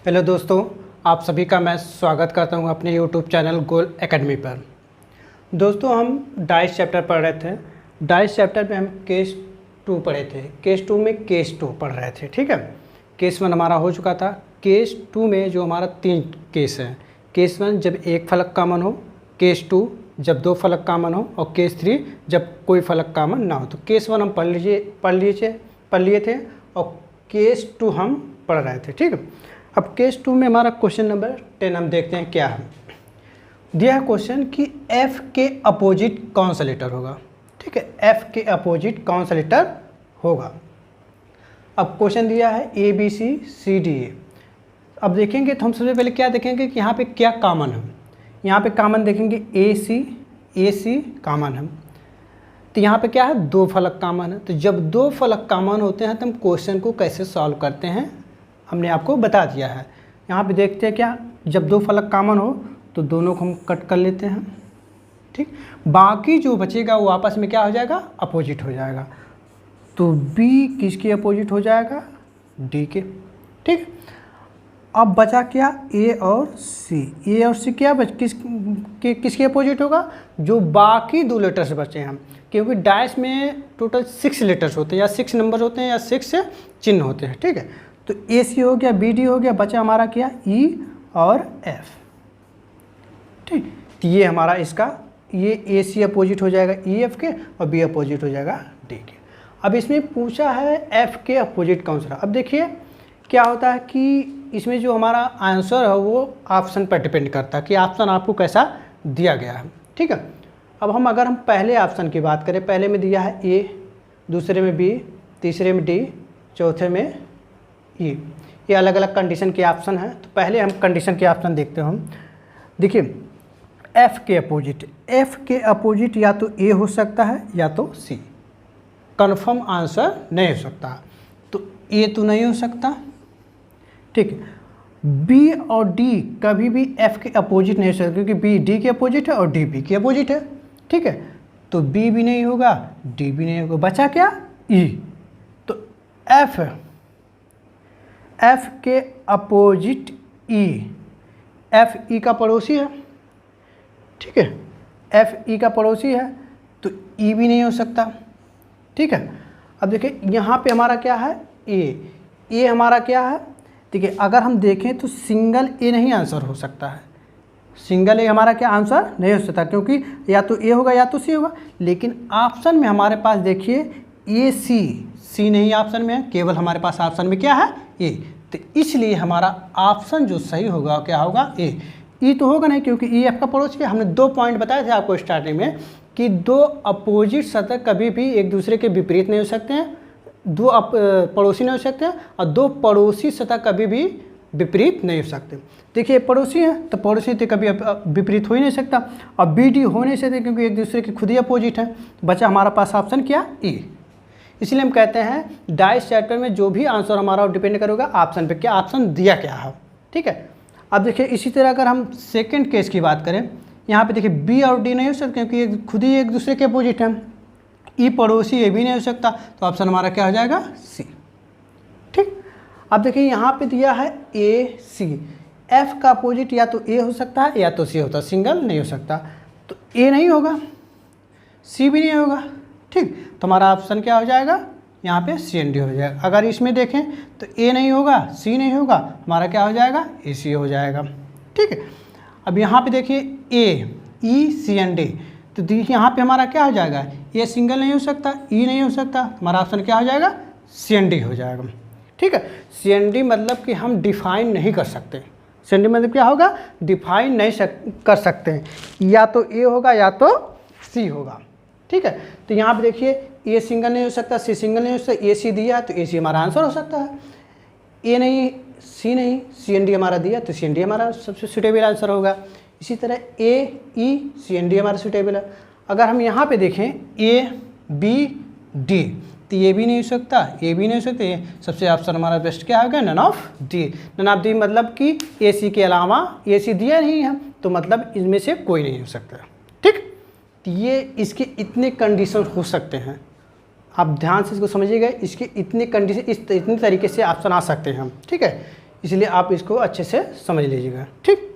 Hello दोस्तों, आप सभी का मैं स्वागत करता हूं अपने यूट्यूब चैनल गोल एकेडमी पर। दोस्तों, हम डाइस चैप्टर पढ़ रहे थे। डाइस चैप्टर में हम केस 2 पढ़े थे। केस 2 में केस 2 पढ़ रहे थे, ठीक है। केस 1 हमारा हो चुका था। केस 2 में जो हमारा 3 केस है, केस 1 जब एक फलक कॉमन हो, केस 2 जब 2 फलक कॉमन हो, और केस 3 जब कोई फलक कॉमन ना हो। तो केस 1 हम पढ़ लिए थे और केस 2 हम पढ़ रहे थे, ठीक है। अब केस 2 में हमारा क्वेश्चन नंबर 10 हम देखते हैं क्या है। दिया है क्वेश्चन कि F के अपोजिट कौन सा लेटर होगा, ठीक है। F के अपोजिट कौन सा लेटर होगा। अब क्वेश्चन दिया है ABCCDE। अब देखेंगे तो हम सबसे पहले क्या देखेंगे कि यहाँ पे क्या कॉमन है। यहाँ पे कॉमन देखेंगे AC कॉमन है। तो यहाँ पे क्या है, 2 फलक कॉमन है। तो जब 2 फलक कॉमन होते हैं तो हम क्वेश्चन को कैसे सॉल्व करते हैं हमने आपको बता दिया है। यहाँ पे देखते हैं क्या, जब 2 फलक कॉमन हो तो दोनों को हम कट कर लेते हैं, ठीक। बाकी जो बचेगा वो आपस में क्या हो जाएगा, अपोजिट हो जाएगा। तो B किसके अपोजिट हो जाएगा, D के, ठीक। अब बचा क्या, A और C क्या किसके अपोजिट होगा, जो बाकी 2 लेटर्स बचे हैं। क्योंकि डाइस में टोटल 6 लेटर्स होते हैं या 6 नंबर होते हैं या 6 चिन्ह होते हैं, ठीक है। तो AC हो गया, BD हो गया, बचा हमारा क्या, E और F, ठीक। तो ये हमारा इसका, ये AC अपोजिट हो जाएगा EF के और B अपोजिट हो जाएगा D के। अब इसमें पूछा है F के अपोजिट कौन सा। अब देखिए क्या होता है कि इसमें जो हमारा आंसर है वो ऑप्शन पर डिपेंड करता है कि ऑप्शन आपको कैसा दिया गया है, ठीक है। अब अगर हम पहले ऑप्शन की बात करें, पहले में दिया है A, दूसरे में B, तीसरे में D, चौथे में E। ये अलग अलग कंडीशन के ऑप्शन हैं। तो पहले हम कंडीशन के ऑप्शन देखते हैं। हम देखिए F के अपोजिट या तो A हो सकता है या तो C। कन्फर्म आंसर नहीं हो सकता। तो A तो नहीं हो सकता, ठीक है। B और D कभी भी F के अपोजिट नहीं हो सकता, क्योंकि B D के अपोजिट है और D B के अपोजिट है, ठीक है। तो B भी नहीं होगा, D भी नहीं होगा, बचा क्या, E। तो F के अपोजिट E, F E का पड़ोसी है, ठीक है। F E का पड़ोसी है तो E भी नहीं हो सकता, ठीक है। अब देखिए यहाँ पे हमारा क्या है, A हमारा क्या है, देखिए अगर हम देखें तो सिंगल A नहीं आंसर हो सकता है। सिंगल A हमारा क्या आंसर नहीं हो सकता, क्योंकि या तो A होगा या तो C होगा। लेकिन ऑप्शन में हमारे पास देखिए C नहीं ऑप्शन में है, केवल हमारे पास ऑप्शन में क्या है, A। तो इसलिए हमारा ऑप्शन जो सही होगा क्या होगा, A। E तो होगा नहीं, क्योंकि E F का पड़ोसी है। हमने 2 पॉइंट बताए थे आपको स्टार्टिंग में कि 2 अपोजिट सतह कभी भी एक दूसरे के विपरीत नहीं हो सकते हैं, 2 पड़ोसी नहीं हो सकते हैं, और 2 पड़ोसी सतह कभी भी विपरीत नहीं हो सकते। देखिए पड़ोसी हैं तो पड़ोसी तो कभी विपरीत हो ही नहीं सकता, और BD हो नहीं सकते क्योंकि एक दूसरे के खुद ही अपोजिट हैं। बचा हमारा पास ऑप्शन क्या, E। इसलिए हम कहते हैं डाइस चैप्टर में जो भी आंसर हमारा डिपेंड करेगा ऑप्शन पे, क्या ऑप्शन दिया क्या है, ठीक है। अब देखिए इसी तरह अगर हम सेकंड केस की बात करें, यहाँ पे देखिए B और D नहीं हो सकते क्योंकि ये खुद ही एक दूसरे के अपोजिट हैं। E पड़ोसी A भी नहीं हो सकता, तो ऑप्शन हमारा क्या हो जाएगा, C, ठीक। अब देखिए यहाँ पे दिया है AC, F का अपोजिट या तो A हो सकता है या तो C होता है, सिंगल नहीं हो सकता। तो A नहीं होगा, C भी नहीं होगा, ठीक। तो हमारा ऑप्शन क्या हो जाएगा, यहाँ पे CND हो जाएगा। अगर इसमें देखें तो A नहीं होगा, C नहीं होगा, हमारा क्या हो जाएगा, AC हो जाएगा, ठीक है। अब यहाँ पे देखिए AECND, तो देखिए यहाँ पे हमारा क्या हो जाएगा, A सिंगल नहीं हो सकता, E नहीं हो सकता, हमारा ऑप्शन क्या हो जाएगा, CND हो जाएगा, ठीक है। CND मतलब कि हम डिफाइन नहीं कर सकते। CND मतलब क्या होगा, डिफाइन नहीं कर सकते हैं, या तो A होगा या तो C होगा, ठीक है। तो यहाँ पे देखिए A सिंगल नहीं हो सकता, C सिंगल नहीं हो सकता, AC दिया है तो AC हमारा आंसर हो सकता है। A नहीं, C नहीं, CND हमारा दिया तो CND हमारा सबसे सुटेबल आंसर होगा। इसी तरह AECND हमारा सुटेबल है। अगर हम यहाँ पे देखें ABD, तो ये भी नहीं हो सकता, ये भी नहीं हो सकता, ये सबसे ऑप्शन हमारा बेस्ट क्या होगा, none of the. None of the मतलब कि AC के अलावा, AC दिया नहीं है तो मतलब इनमें से कोई नहीं हो सकता, ठीक। तो ये इसके इतने कंडीशन हो सकते हैं, आप ध्यान से इसको समझिएगा। इसके इतने कंडीशन, इतने तरीके से ऑप्शन आ सकते हैं हम, ठीक है। इसलिए आप इसको अच्छे से समझ लीजिएगा। ठीक,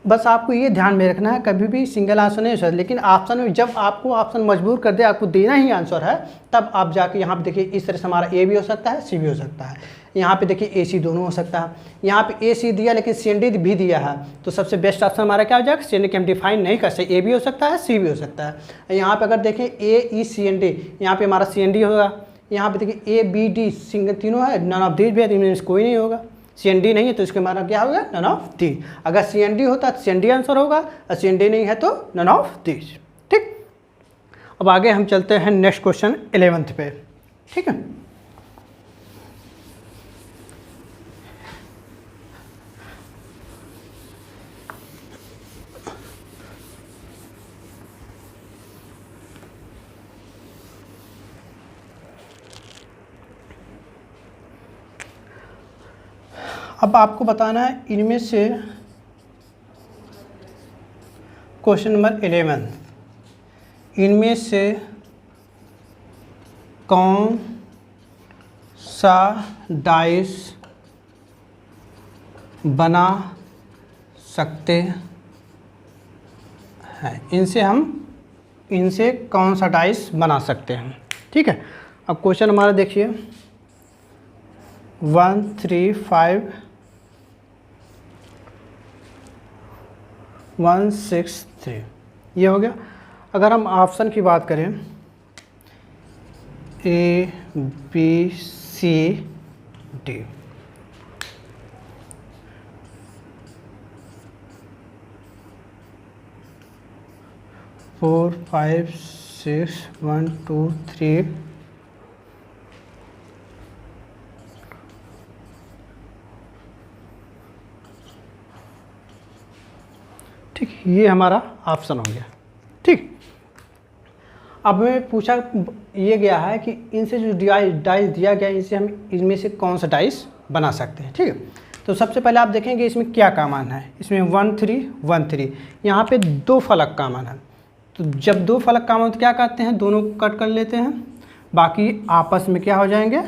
बस आपको ये ध्यान में रखना है, कभी भी सिंगल आंसर नहीं हो सकता, लेकिन ऑप्शन में जब आपको ऑप्शन मजबूर कर दे, आपको देना ही आंसर है, तब आप जाके यहाँ पे देखिए इस तरह से हमारा ए भी हो सकता है, सी भी हो सकता है। यहाँ पे देखिए ए सी दोनों हो सकता है। यहाँ पे ए सी दिया लेकिन सी एन डी भी दिया है, तो सबसे बेस्ट ऑप्शन हमारा क्या हो जाएगा, सी एन डी के हम डिफाइन नहीं कर सकते, ए भी हो सकता है, सी भी हो सकता है। यहाँ पे अगर देखें ए ई सी एन डी, यहाँ पे हमारा सी एन डी होगा। यहाँ पे देखिए ए बी डी सिंगल तीनों है, नन ऑफ दीज भी है, तो इनमें कोई नहीं होगा। सी एन डी नहीं है तो इसके हमारा क्या होगा, नन ऑफ दीज। अगर सी एन डी होता तो सी एन डी आंसर होगा, और सी एन डी नहीं है तो नन ऑफ दीज। ठीक, अब आगे हम चलते हैं नेक्स्ट क्वेश्चन 11th पे। ठीक है, अब आपको बताना है इनमें से क्वेश्चन नंबर 11, इनमें से कौन सा डाइस बना सकते हैं, इनसे कौन सा डाइस बना सकते हैं। ठीक है, अब क्वेश्चन हमारा देखिए 1 3 5 1 6 3 ये हो गया। अगर हम ऑप्शन की बात करें ए बी सी डी, 4 5 6 1 2 3 ठीक, ये हमारा ऑप्शन हो गया। ठीक, अब मैं पूछा ये गया है कि इनसे जो डाइस दिया गया है, इनसे हम इनमें से कौन सा डाइस बना सकते हैं। ठीक है, तो सबसे पहले आप देखेंगे इसमें क्या कॉमन है। इसमें 1 3 1 3, यहाँ पे 2 फलक कॉमन है, तो जब 2 फलक कॉमन तो क्या करते हैं, दोनों कट कर लेते हैं, बाकी आपस में क्या हो जाएंगे,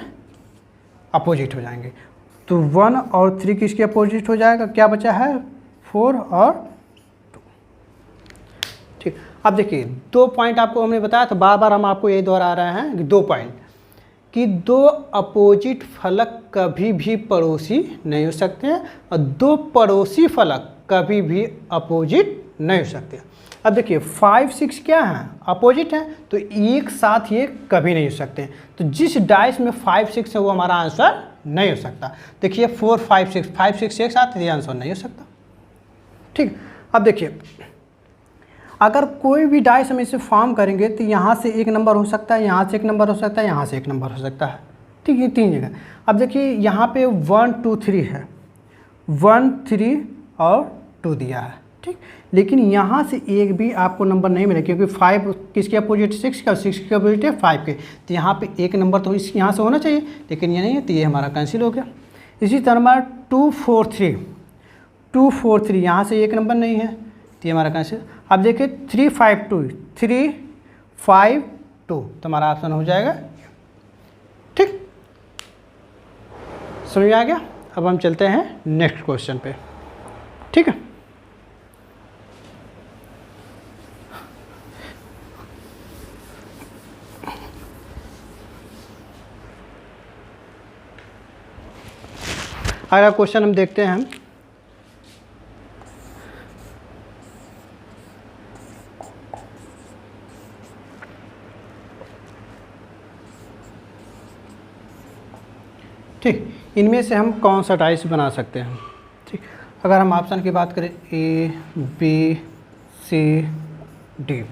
अपोजिट हो जाएंगे। तो 1 और 3 किसके अपोजिट हो जाएगा, क्या बचा है 4 और। ठीक, अब देखिए 2 पॉइंट आपको हमने बताया, तो बार बार हम आपको यही दोहरा रहे हैं कि 2 पॉइंट कि 2 अपोजिट फलक कभी भी पड़ोसी नहीं हो सकते हैं, और 2 पड़ोसी फलक कभी भी अपोजिट नहीं हो सकते। अब देखिए 5 6 क्या है, अपोजिट है, तो एक साथ ये कभी नहीं हो सकते। तो जिस डाइस में 5 6 है वो हमारा आंसर नहीं हो सकता। देखिए 4 5 6 एक साथ, ये आंसर नहीं हो सकता। ठीक, अब देखिए अगर कोई भी डाइस हम इसे फॉर्म करेंगे तो यहाँ से एक नंबर हो सकता है, यहाँ से एक नंबर हो सकता है, यहाँ से एक नंबर हो सकता है। ठीक, ये 3 जगह। अब देखिए यहाँ पे 1 2 3 है, 1 3 और 2 दिया है। ठीक, लेकिन यहाँ से एक भी आपको नंबर नहीं मिले, क्योंकि 5 किसके अपोजिट 6 का, 6 के अपोजिट है 5 के, तो यहाँ पे एक नंबर तो इस यहाँ से होना चाहिए, लेकिन ये नहीं है, तो ये हमारा कैंसिल हो गया। इसी तरह हमारा 2 4 3 यहाँ से एक नंबर नहीं है, तो ये हमारा कैंसिल। अब देखिए 3 5 2 तो हमारा ऑप्शन हो जाएगा। ठीक, समझ में आ गया। अब हम चलते हैं नेक्स्ट क्वेश्चन पे। ठीक है, अगला क्वेश्चन हम देखते हैं। ठीक, इनमें से हम कौन सा डाइस बना सकते हैं। ठीक, अगर हम ऑप्शन की बात करें ए बी सी डी,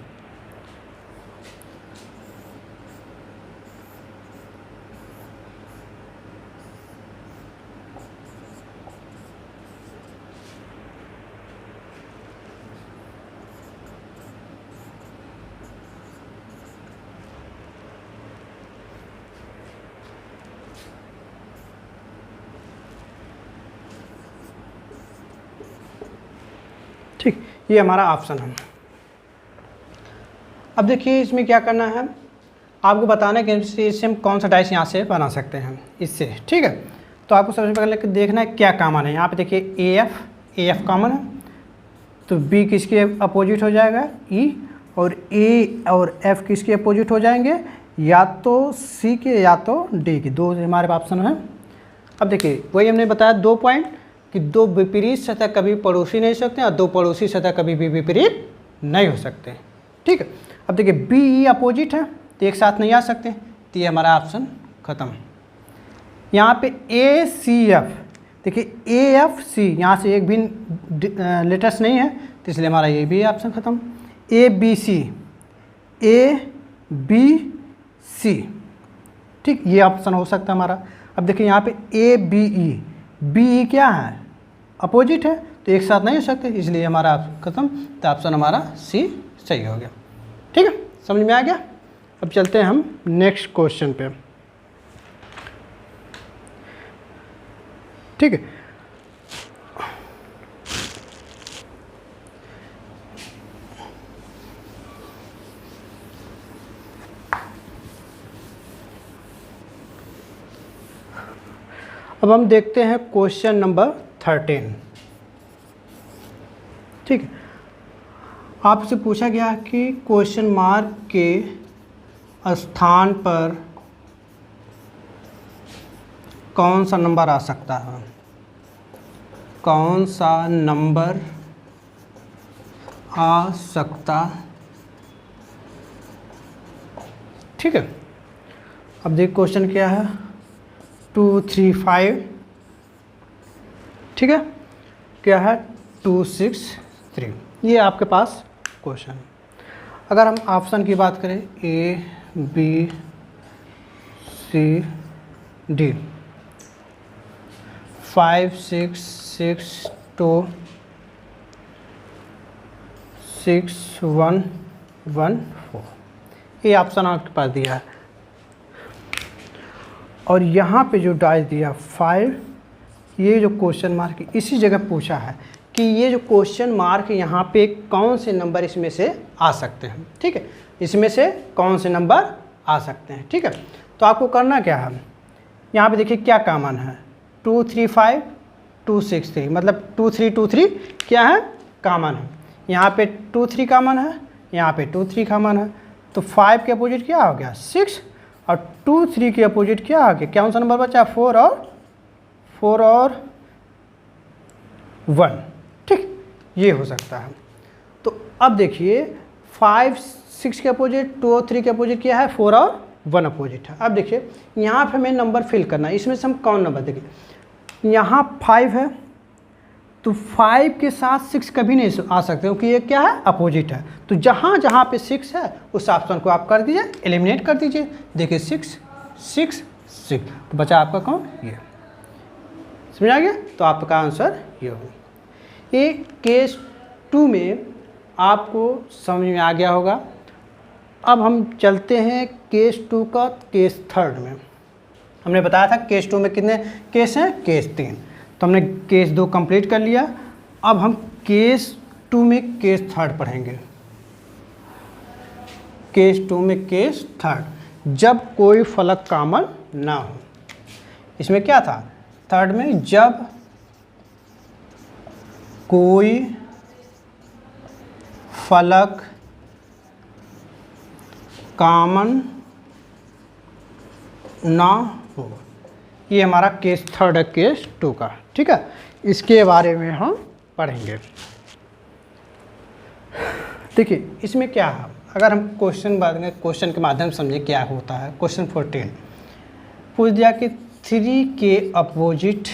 ठीक, ये हमारा ऑप्शन है। अब देखिए इसमें क्या करना है, आपको बताना है कि इससे हम कौन सा डाइस यहाँ से बना सकते हैं इससे। ठीक है, तो आपको सबसे पहले देखना है क्या कॉमन है। यहाँ पे देखिए ए एफ कॉमन है, तो बी किसके अपोजिट हो जाएगा ई, और ए और एफ किसके अपोजिट हो जाएंगे, या तो सी के या तो डी के। दो हमारे ऑप्शन है। अब देखिए वही हमने बताया 2 पॉइंट कि दो विपरीत सतह कभी पड़ोसी नहीं हो सकते और दो पड़ोसी सतह कभी भी विपरीत नहीं हो सकते। ठीक है, अब देखिए बी ई अपोजिट है तो एक साथ नहीं आ सकते, तो ये हमारा ऑप्शन खत्म। यहाँ पे ए सी एफ, देखिए ए एफ सी यहाँ से एक भी लेटर्स नहीं है, तो इसलिए हमारा ये भी ऑप्शन खत्म। ए बी सी, ठीक, ये ऑप्शन हो सकता है हमारा। अब देखिए यहाँ पे ए बी ई क्या है, अपोजिट है, तो एक साथ नहीं हो सकते, इसलिए हमारा खत्म। तो ऑप्शन हमारा सी सही हो गया। ठीक है, समझ में आ गया। अब चलते हैं हम नेक्स्ट क्वेश्चन पे। ठीक है, अब हम देखते हैं क्वेश्चन नंबर 13। ठीक है, आपसे पूछा गया कि क्वेश्चन मार्क के स्थान पर कौन सा नंबर आ सकता है, कौन सा नंबर आ सकता। ठीक है, अब देख क्वेश्चन क्या है, 2 3 5। ठीक है, क्या है 2 6 3, ये आपके पास क्वेश्चन है। अगर हम ऑप्शन की बात करें ए बी सी डी, 5 6 6 2 6 1 1 4, ये ऑप्शन आपके पास दिया है। और यहाँ पे जो डाइस दिया 5, ये जो क्वेश्चन मार्क इसी जगह पूछा है कि ये जो क्वेश्चन मार्क यहाँ पे कौन से नंबर इसमें से आ सकते हैं। ठीक है, इसमें से कौन से नंबर आ सकते हैं। ठीक है, तो आपको करना क्या है, यहाँ पे देखिए क्या कॉमन है, 2 3 5 2 6 3, मतलब 2 3 2 3 क्या है, कॉमन है। यहाँ पे 2 3 कॉमन है, यहाँ पे 2 3 कॉमन है, तो 5 के अपोजिट क्या हो गया 6, और 2 3 के अपोजिट क्या आ गया, कौन सा नंबर बचा, 4 और 1। ठीक, ये हो सकता है। तो अब देखिए 5 6 के अपोजिट, 2 और 3 के अपोजिट क्या है, 4 और 1 अपोजिट है। अब देखिए यहाँ पे हमें नंबर फिल करना है, इसमें से हम कौन नंबर, देखिए यहाँ 5 है तो 5 के साथ 6 कभी नहीं आ सकते क्योंकि ये क्या है, अपोजिट है। तो जहाँ जहाँ पे 6 है उस ऑप्शन को आप कर दीजिए, एलिमिनेट कर दीजिए। देखिए 6 6 6, तो बचा आपका कौन, ये। समझ आ गया, तो आपका आंसर ये होगा। ये केस 2 में आपको समझ में आ गया होगा। अब हम चलते हैं केस 2 का केस 3 में। हमने बताया था केस 2 में कितने केस हैं, केस 3, तो हमने केस 2 कंप्लीट कर लिया। अब हम केस 2 में केस 3 पढ़ेंगे। केस 2 में केस 3, जब कोई फलक कॉमन ना हो। इसमें क्या था, 3 में जब कोई फलक कॉमन ना हो, ये हमारा केस 3 है केस 2 का। ठीक है, इसके बारे में हम पढ़ेंगे। देखिए इसमें क्या है, अगर हम क्वेश्चन के माध्यम से समझें क्या होता है। क्वेश्चन 14 पूछ दिया कि 3 के अपोजिट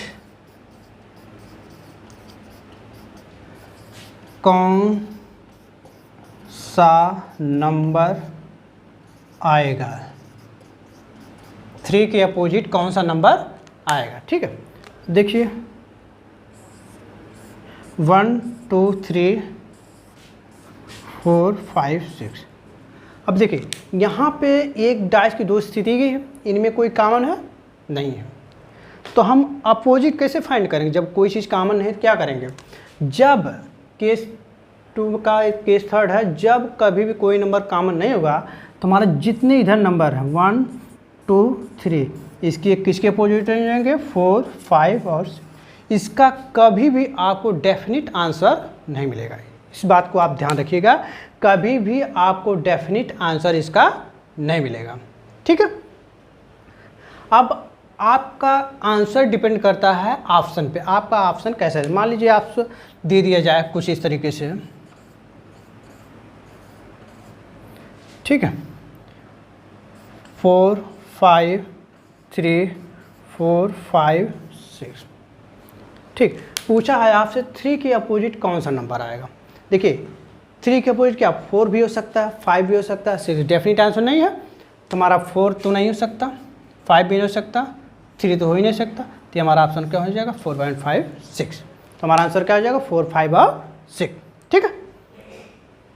कौन सा नंबर आएगा, 3 के अपोजिट कौन सा नंबर आएगा। ठीक है, देखिए 1 2 3 4 5 6। अब देखिए यहाँ पे एक डाइस की 2 स्थिति गई है, इनमें कोई कॉमन है नहीं है, तो हम अपोजिट कैसे फाइंड करेंगे। जब कोई चीज़ कॉमन है क्या करेंगे, जब केस 2 का केस 3 है, जब कभी भी कोई नंबर कॉमन नहीं होगा तो हमारा जितने इधर नंबर है 1 2 3, इसकी किसके अपोजिट रहेंगे, 4, 5 और 6। इसका कभी भी आपको डेफिनेट आंसर नहीं मिलेगा, इस बात को आप ध्यान रखिएगा, कभी भी आपको डेफिनेट आंसर इसका नहीं मिलेगा। ठीक है, अब आपका आंसर डिपेंड करता है ऑप्शन पे, आपका ऑप्शन कैसा है। मान लीजिए आप दे दिया जाए कुछ इस तरीके से, ठीक है, 4, 5, 3, 4, 5, 6। ठीक, पूछा है आपसे 3 के अपोजिट कौन सा नंबर आएगा। देखिए 3 के अपोजिट क्या 4 भी हो सकता है, 5 भी हो सकता है, 6 डेफिनेट आंसर नहीं है। तुम्हारा 4 तो नहीं हो सकता, 5 भी नहीं हो सकता, 3 तो हो ही नहीं सकता, तो हमारा ऑप्शन क्या हो जाएगा 4.5, 6। तो हमारा आंसर क्या हो जाएगा 4, 5 और 6। ठीक है,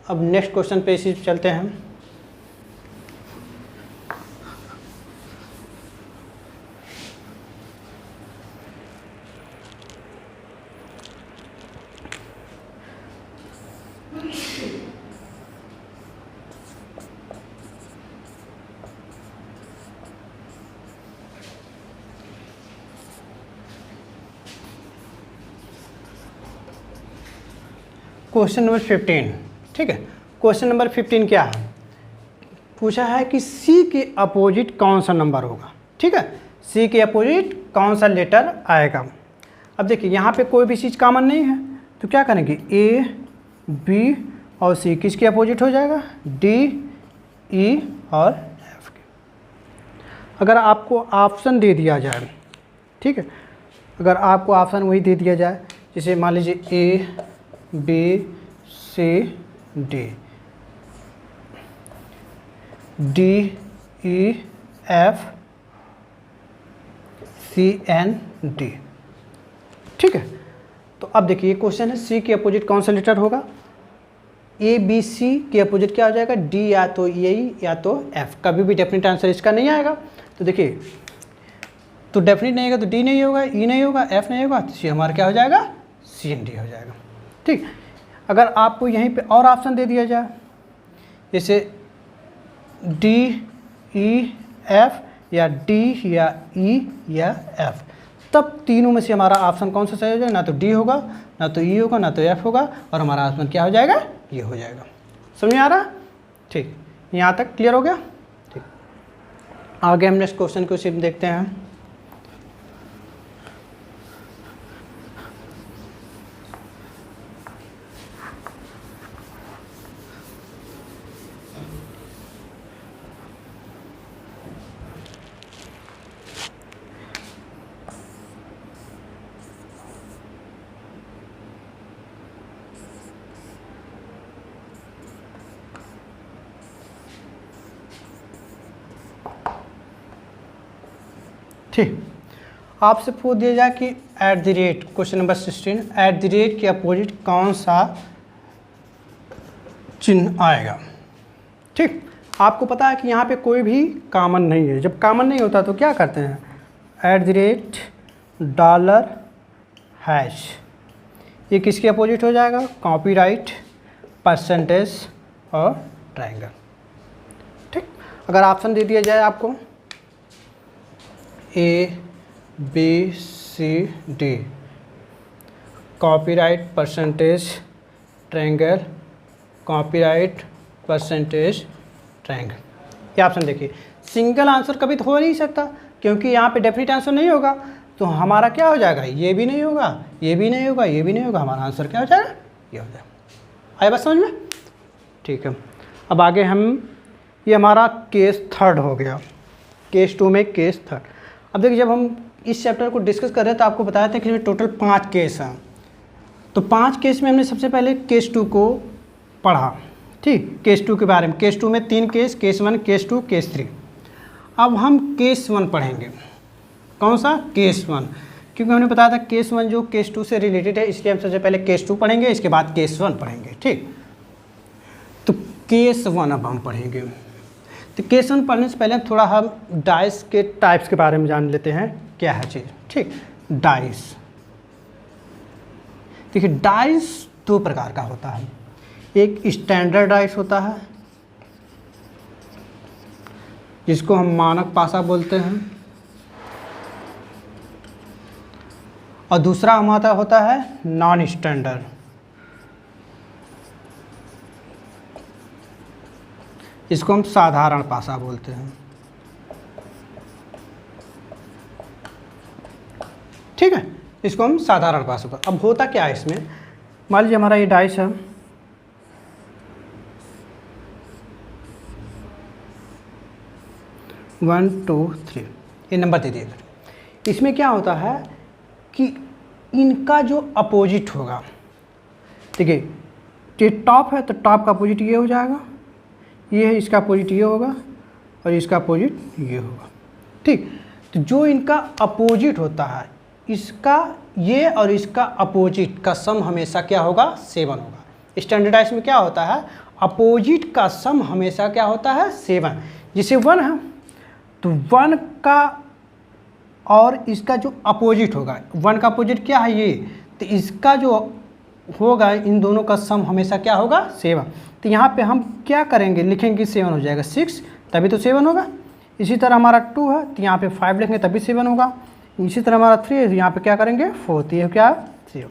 अब नेक्स्ट क्वेश्चन पे इसी चलते हैं। Question number 15। ठीक है, क्वेश्चन नंबर 15 क्या है, पूछा है कि सी के अपोजिट कौन सा नंबर होगा। ठीक है, सी के अपोजिट कौन सा लेटर आएगा। अब देखिए यहाँ पे कोई भी चीज़ कॉमन नहीं है, तो क्या करेंगे, ए, बी और सी किसके अपोजिट हो जाएगा, डी, ई और एफ के। अगर आपको ऑप्शन दे दिया जाए, ठीक है, अगर आपको ऑप्शन वही दे दिया जाए, जैसे मान लीजिए ए, बी, सी, डी, डी, ई, एफ, सी, एन, डी। ठीक है, तो अब देखिए ये क्वेश्चन है सी के अपोजिट कौन सा लेटर होगा। ए, बी, सी के अपोजिट क्या हो जाएगा, डी या तो ई या तो एफ। कभी भी डेफिनेट आंसर इसका नहीं आएगा। तो देखिए, तो डेफिनेट नहीं होगा तो डी नहीं होगा, ई नहीं होगा, एफ नहीं होगा, तो सी हमारा क्या हो जाएगा, सी एन डी हो जाएगा। ठीक, अगर आपको यहीं पे और ऑप्शन दे दिया जाए, जैसे डी, ई, एफ या डी या ई या एफ, तब तीनों में से हमारा ऑप्शन कौन सा सही हो जाएगा, ना तो डी होगा, ना तो ई होगा, ना तो एफ होगा, और हमारा ऑप्शन क्या हो जाएगा, ये हो जाएगा। समझ में आ रहा। ठीक, यहाँ तक क्लियर हो गया। ठीक, आगे हम नेक्स्ट क्वेश्चन को सिर्फ देखते हैं। ठीक, आपसे पूछ दिया जाए कि at the rate, question number 16, at the rate के अपोजिट कौन सा चिन्ह आएगा। ठीक, आपको पता है कि यहाँ पे कोई भी कॉमन नहीं है। जब कॉमन नहीं होता तो क्या करते हैं, at the rate, dollar, hash, ये किसके अपोजिट हो जाएगा, कॉपीराइट, परसेंटेज और ट्रायंगल। ठीक, अगर ऑप्शन दे दिया जाए आपको A, B, C, D, copyright, percentage, triangle, copyright, percentage, triangle, ये ऑप्शन देखिए, सिंगल आंसर कभी तो हो नहीं सकता, क्योंकि यहाँ पे डेफिनेट आंसर नहीं होगा। तो हमारा क्या हो जाएगा, ये भी नहीं होगा, ये भी नहीं होगा, ये भी नहीं होगा, हमारा आंसर क्या हो जाएगा, ये हो जाएगा। आए बात समझ में। ठीक है, अब आगे हम, ये हमारा केस थर्ड हो गया, केस 2 में केस थर्ड। अब देखिए, जब हम इस चैप्टर को डिस्कस कर रहे हैं तो आपको बताया था कि इसमें टोटल 5 केस हैं। तो 5 केस में हमने सबसे पहले केस 2 को पढ़ा। ठीक, केस 2 के बारे में, केस 2 में 3 केस 1, केस 2, केस 3। अब हम केस 1 पढ़ेंगे। कौन सा, केस 1, क्योंकि हमने बताया था केस 1 जो केस 2 से रिलेटेड है, इसलिए हम सबसे पहले केस 2 पढ़ेंगे, इसके बाद केस 1 पढ़ेंगे। ठीक, तो केस 1 अब हम पढ़ेंगे। तो केस 1 पढ़ने से पहले थोड़ा हम डाइस के टाइप्स के बारे में जान लेते हैं, क्या है चीज़। ठीक, डाइस, देखिए डाइस 2 प्रकार का होता है। एक स्टैंडर्ड डाइस होता है, जिसको हम मानक पासा बोलते हैं, और दूसरा हमारा होता है नॉन स्टैंडर्ड। इसको हम साधारण पासा बोलते हैं। ठीक है, इसको हम साधारण पासा बोलते हैं। अब होता क्या है इसमें, मान लीजिए हमारा ये डाइस है, वन टू थ्री, ये नंबर दे दिए। इसमें क्या होता है कि इनका जो अपोजिट होगा, देखिए ये टॉप है तो टॉप का अपोजिट ये हो जाएगा, ये है इसका अपोजिट ये होगा, और इसका अपोजिट ये होगा। ठीक, तो जो इनका अपोजिट होता है, इसका ये और इसका अपोजिट का सम हमेशा क्या होगा, 7 होगा। स्टैंडर्डाइज में क्या होता है, अपोजिट का सम हमेशा क्या होता है, 7। जैसे 1 है तो 1 का और इसका जो अपोजिट होगा, 1 का अपोजिट क्या है ये, तो इसका जो होगा इन दोनों का सम हमेशा क्या होगा, 7। तो यहाँ पे हम क्या करेंगे, लिखेंगे 7 हो जाएगा, 6 तभी तो 7 होगा। इसी तरह हमारा 2 है तो यहाँ पे 5 लिखेंगे तभी 7 होगा। इसी तरह हमारा 3 है तो यहाँ पे क्या करेंगे, 4, तो ये क्या 3।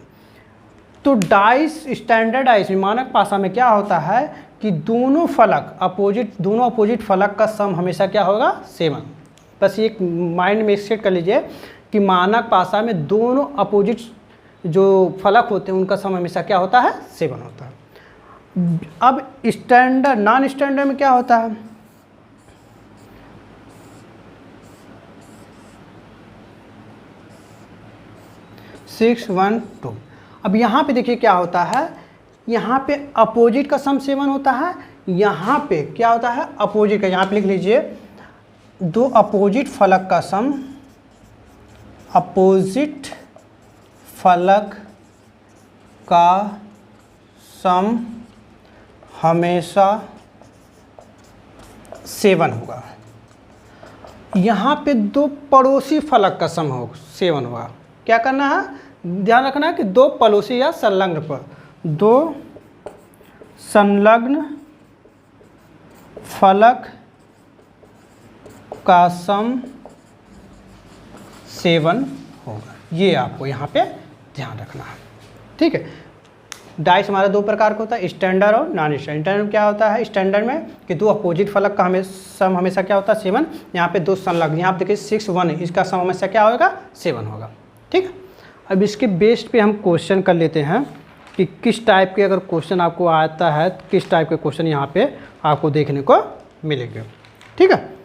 तो डाइस स्टैंडर्ड डाइस में मानक पासा में क्या होता है कि दोनों फलक अपोजिट फलक का सम हमेशा क्या होगा, 7। बस ये माइंड में सेट कर लीजिए कि मानक पासा में दोनों अपोजिट जो फलक होते हैं उनका सम हमेशा क्या होता है, 7 होता है। अब स्टैंडर्ड नॉन स्टैंडर्ड में क्या होता है, सिक्स 1 2। अब यहाँ पे देखिए क्या होता है, यहाँ पे अपोजिट का सम 7 होता है, यहाँ पे क्या होता है अपोजिट का, यहाँ पे लिख लीजिए दो अपोजिट फलक का सम, अपोजिट फलक का सम हमेशा 7 होगा। यहाँ पे दो पड़ोसी फलक का सम हो 7 होगा। क्या करना है, ध्यान रखना है कि दो पड़ोसी या संलग्न पर, दो संलग्न फलक का सम 7 होगा। ये आपको यहाँ पे ध्यान रखना है। ठीक है, डाइस हमारा दो प्रकार का होता है, स्टैंडर्ड और नॉन स्टैंडर्ड। स्टैंडर्ड में क्या होता है, स्टैंडर्ड में कि दो अपोजिट फलक का सम हमेशा क्या होता है, 7। यहाँ पे दो संलग्न, यहाँ पे देखिए 6 1, इसका सम हमेशा क्या होगा, 7 होगा। ठीक है, अब इसके बेस पे हम क्वेश्चन कर लेते हैं कि किस टाइप के अगर क्वेश्चन आपको आता है, किस टाइप के क्वेश्चन यहाँ पे आपको देखने को मिलेंगे। ठीक है,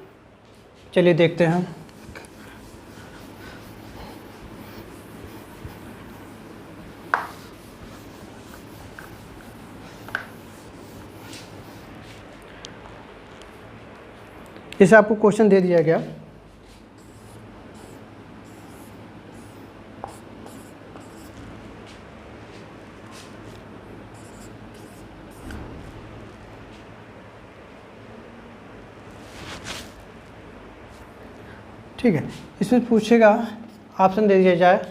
चलिए देखते हैं। जैसे आपको क्वेश्चन दे दिया गया, ठीक है, इसमें पूछेगा, ऑप्शन दे दिया जाए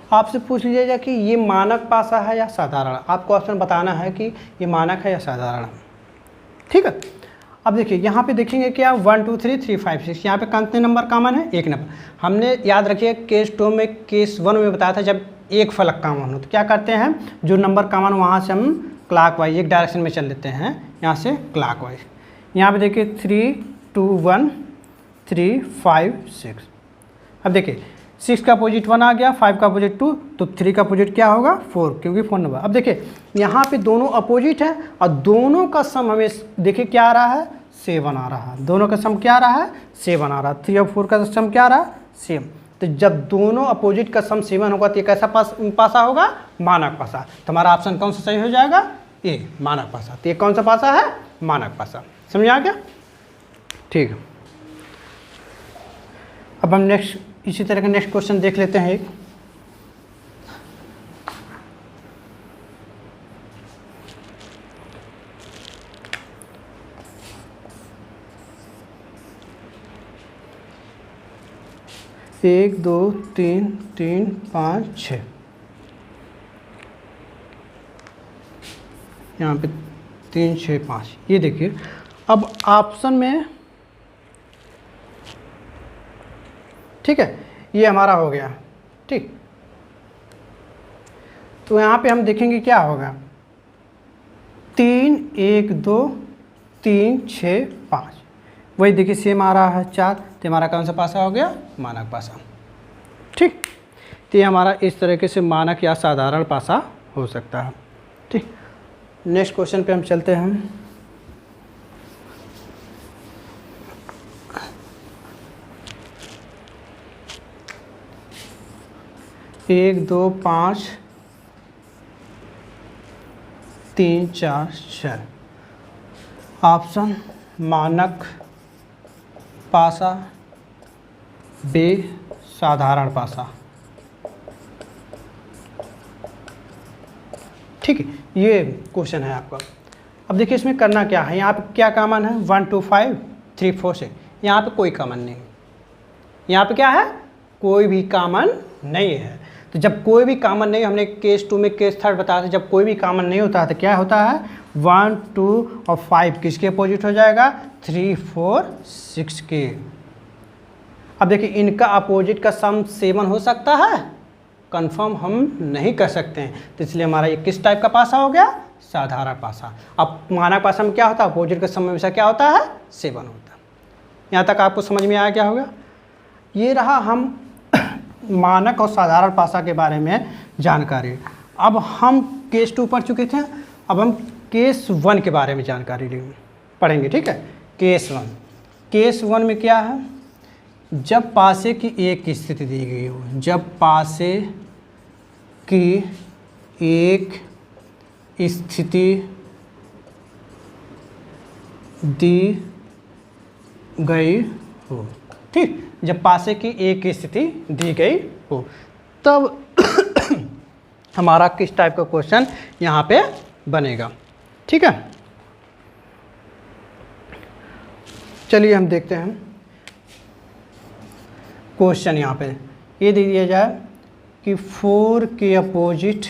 आपसे पूछ लीजिएगा कि ये मानक पासा है या साधारण। आपको ऑप्शन बताना है कि ये मानक है या साधारण। ठीक है, अब देखिए यहाँ पे देखेंगे क्या, 1 2 3 3 5 6, यहाँ पे कितने नंबर कॉमन है, एक नंबर। हमने याद रखिए केस 2 में, केस 1 में बताया था जब एक फलक कॉमन हो तो क्या करते हैं, जो नंबर कॉमन वहाँ से हम क्लॉकवाइज एक डायरेक्शन में चल लेते हैं, यहाँ से क्लॉकवाइज। यहाँ पे देखिए 3 2 1 3 5 6। अब देखिए 6 का अपोजिट 1 आ गया, 5 का अपोजिट 2, तो 3 का अपोजिट क्या होगा, 4, क्योंकि 4 नंबर। अब देखिए यहाँ पे दोनों अपोजिट है और दोनों का सम हमें देखिए क्या आ रहा है, 7 आ रहा है। दोनों का सम क्या आ रहा है, 7 आ रहा है। 3 और 4 का सम क्या आ रहा है, सेम। तो जब दोनों अपोजिट का सम 7 होगा तो ये कैसा पासा होगा, मानक पासा। तो हमारा ऑप्शन कौन सा सही हो जाएगा, ए मानक पासा। तो ये कौन सा पासा है, मानक पासा। समझ आ गया, ठीक है। अब हम नेक्स्ट इसी तरह का नेक्स्ट क्वेश्चन देख लेते हैं। एक 2 3 3 5 6। यहाँ पे 3 6 5, ये देखिए। अब ऑप्शन में, ठीक है, ये हमारा हो गया। ठीक, तो यहाँ पे हम देखेंगे क्या होगा, 3 1 2 3 6 5, वही देखिए सेम आ रहा है 4, तो हमारा कौन सा पासा हो गया, मानक पासा। ठीक, तो ये हमारा इस तरीके से मानक या साधारण पासा हो सकता है। ठीक, नेक्स्ट क्वेश्चन पे हम चलते हैं। एक 2 5 3 4 6 ऑप्शन मानक पासा, बे साधारण पासा। ठीक है, ये क्वेश्चन है आपका। अब देखिए इसमें करना क्या है, यहाँ पे क्या कॉमन है, 1 2 5 3 4 6, यहाँ पे कोई कॉमन नहीं, यहाँ पे क्या है, कोई भी कॉमन नहीं है। तो जब कोई भी कॉमन नहीं, हमने केस 2 में केस 3 बताया था, जब कोई भी कॉमन नहीं होता है तो क्या होता है, 1 2 और 5 किसके अपोजिट हो जाएगा, 3 4 6 के। अब देखिए इनका अपोजिट का सम 7 हो सकता है, कंफर्म हम नहीं कर सकते हैं, तो इसलिए हमारा ये किस टाइप का पासा हो गया, साधारण पासा। अब मानक पासा में क्या होता है, अपोजिट का सम हमेशा क्या होता है, 7 होता है। यहाँ तक आपको समझ में आया क्या होगा। ये रहा हम मानक और साधारण पासा के बारे में जानकारी। अब हम केस 2 पढ़ चुके थे, अब हम केस 1 के बारे में जानकारी पढ़ेंगे। ठीक है, केस 1, केस 1 में क्या है, जब पासे की एक स्थिति दी गई हो, जब पासे की एक स्थिति दी गई हो, ठीक, जब पासे की एक स्थिति दी गई हो, तब हमारा किस टाइप का क्वेश्चन यहाँ पे बनेगा। ठीक है, चलिए हम देखते हैं क्वेश्चन। यहाँ पे ये दे दिया जाए कि 4 के अपोजिट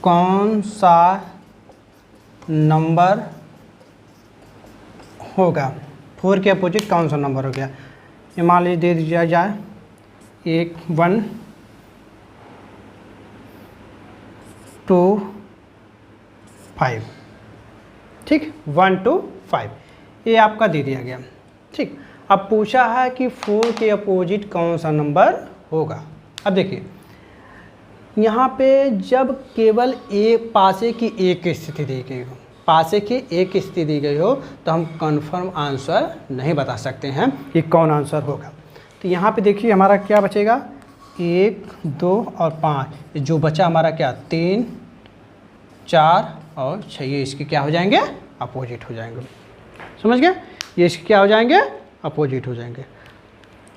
कौन सा नंबर होगा, 4 के अपोजिट कौन सा नंबर हो गया, ये मान लीजिए दे दिया जाए 1 1 2 5, ठीक, 1 2 5, ये आपका दे दिया गया। ठीक, अब पूछा है कि 4 के अपोजिट कौन सा नंबर होगा। अब देखिए यहाँ पे जब केवल एक पासे की एक स्थिति दी गई हो, पासे की एक स्थिति दी गई हो, तो हम कंफर्म आंसर नहीं बता सकते हैं कि कौन आंसर होगा। तो यहाँ पे देखिए हमारा क्या बचेगा, 1 2 और 5, जो बचा हमारा क्या, 3 4 और 6, ये इसके क्या हो जाएंगे, अपोजिट हो जाएंगे। समझ गए, ये इसके क्या हो जाएंगे, अपोजिट हो जाएंगे।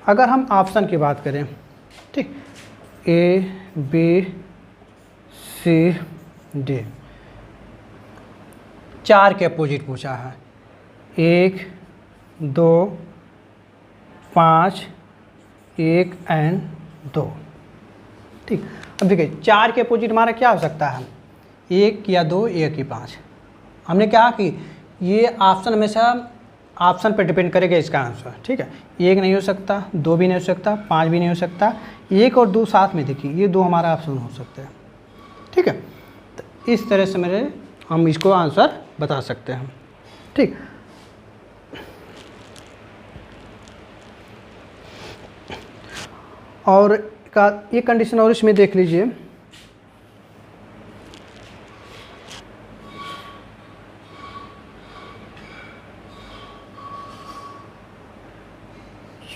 अगर हम ऑप्शन की बात करें, ठीक, ए बी सी डी, 4 के अपोजिट पूछा है, 1 2 5 1 एंड 2। ठीक, अब देखिए 4 के अपोजिट हमारा क्या हो सकता है, 1 या 2, 1 या 5। हमने कहा कि ये ऑप्शन हमेशा ऑप्शन पर डिपेंड करेगा इसका आंसर। ठीक है, 1 नहीं हो सकता, 2 भी नहीं हो सकता, 5 भी नहीं हो सकता, 1 और 2 साथ में देखिए, ये 2 हमारा ऑप्शन हो सकता है। ठीक है, तो इस तरह से हम इसको आंसर बता सकते हैं। ठीक, और का ये कंडीशन और इसमें देख लीजिए,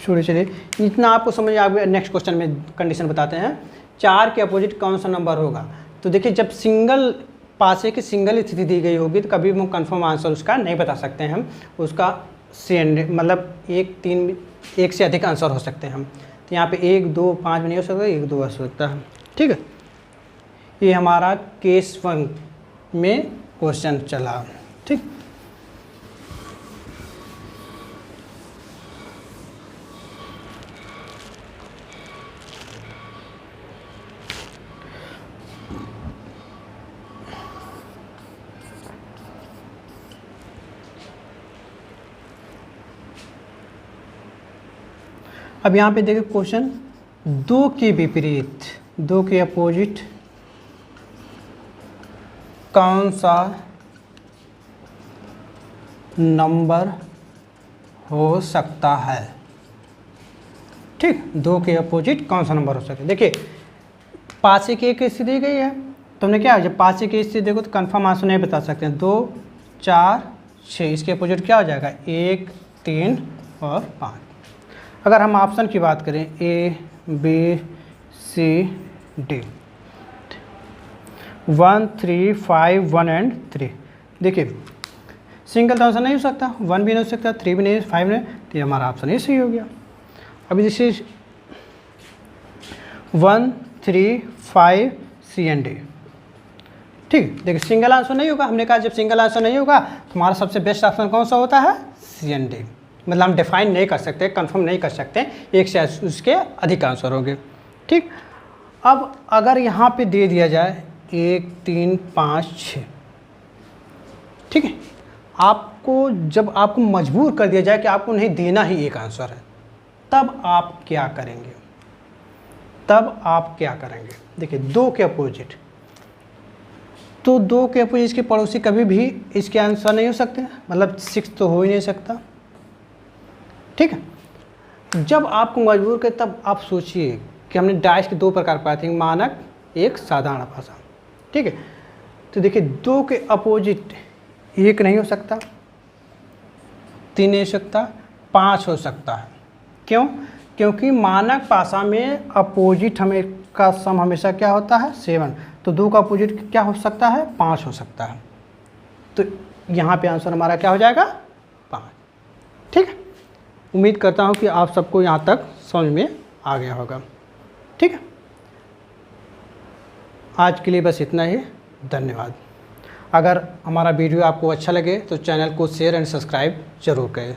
छोड़िए, चलिए इतना आपको समझ आ गया। नेक्स्ट क्वेश्चन में कंडीशन बताते हैं, 4 के अपोजिट कौन सा नंबर होगा। तो देखिए जब सिंगल पासे की सिंगल स्थिति दी गई होगी तो कभी हम कंफर्म आंसर उसका नहीं बता सकते हैं, हम उसका मतलब 1 से अधिक आंसर हो सकते हैं हम। तो यहाँ पे 1 2 5 भी नहीं हो सकता, 1 2 हो सकता है। ठीक है, ये हमारा केस 1 में क्वेश्चन चला। ठीक, अब यहाँ पे देखिए क्वेश्चन, 2 के विपरीत, 2 के अपोजिट कौन सा नंबर हो सकता है। ठीक, 2 के अपोजिट कौन सा नंबर हो सकता है। देखिए 5 की एक स्थिति दी गई है, तो हमने क्या, जब 5 की स्थिति देखो तो कन्फर्म आंसर नहीं बता सकते हैं। 2 4 6, इसके अपोजिट क्या हो जाएगा, 1 3 और 5। अगर हम ऑप्शन की बात करें, A B C D, 1 3 5 1 and 3, देखिए सिंगल तो आंसर नहीं हो सकता, 1 भी नहीं हो सकता, 3 भी नहीं, 5 नहीं, तो ये हमारा ऑप्शन ही सही हो गया। अभी जैसे 1 3 5 C एंड D, ठीक, देखिए सिंगल आंसर नहीं होगा, हमने कहा जब सिंगल आंसर नहीं होगा तो हमारा सबसे बेस्ट ऑप्शन कौन सा होता है, C एंड D। मतलब हम डिफाइन नहीं कर सकते, कंफर्म नहीं कर सकते, एक से उसके अधिक आंसर होंगे। ठीक, अब अगर यहाँ पे दे दिया जाए 1 3 5 6, ठीक है, आपको जब आपको मजबूर कर दिया जाए कि आपको नहीं देना ही एक आंसर है, तब आप क्या करेंगे, तब आप क्या करेंगे। देखिए 2 के अपोजिट, तो 2 के अपोजिट इसके पड़ोसी कभी भी इसके आंसर नहीं हो सकते, मतलब 6 तो हो ही नहीं सकता। ठीक है, जब आपको मजबूर कर, तब आप सोचिए कि हमने डाइस के 2 प्रकार पाए थे, मानक एक साधारण भाषा। ठीक है, तो देखिए 2 के अपोजिट 1 नहीं हो सकता, 3 नहीं हो सकता, 5 हो सकता है। क्यों, क्योंकि मानक भाषा में अपोजिट हमें का सम हमेशा क्या होता है, 7, तो 2 का अपोजिट क्या हो सकता है, 5 हो सकता है। तो यहाँ पे आंसर हमारा क्या हो जाएगा, 5। ठीक है, उम्मीद करता हूँ कि आप सबको यहाँ तक समझ में आ गया होगा। ठीक है, आज के लिए बस इतना ही, धन्यवाद। अगर हमारा वीडियो आपको अच्छा लगे तो चैनल को शेयर एंड सब्सक्राइब जरूर करें।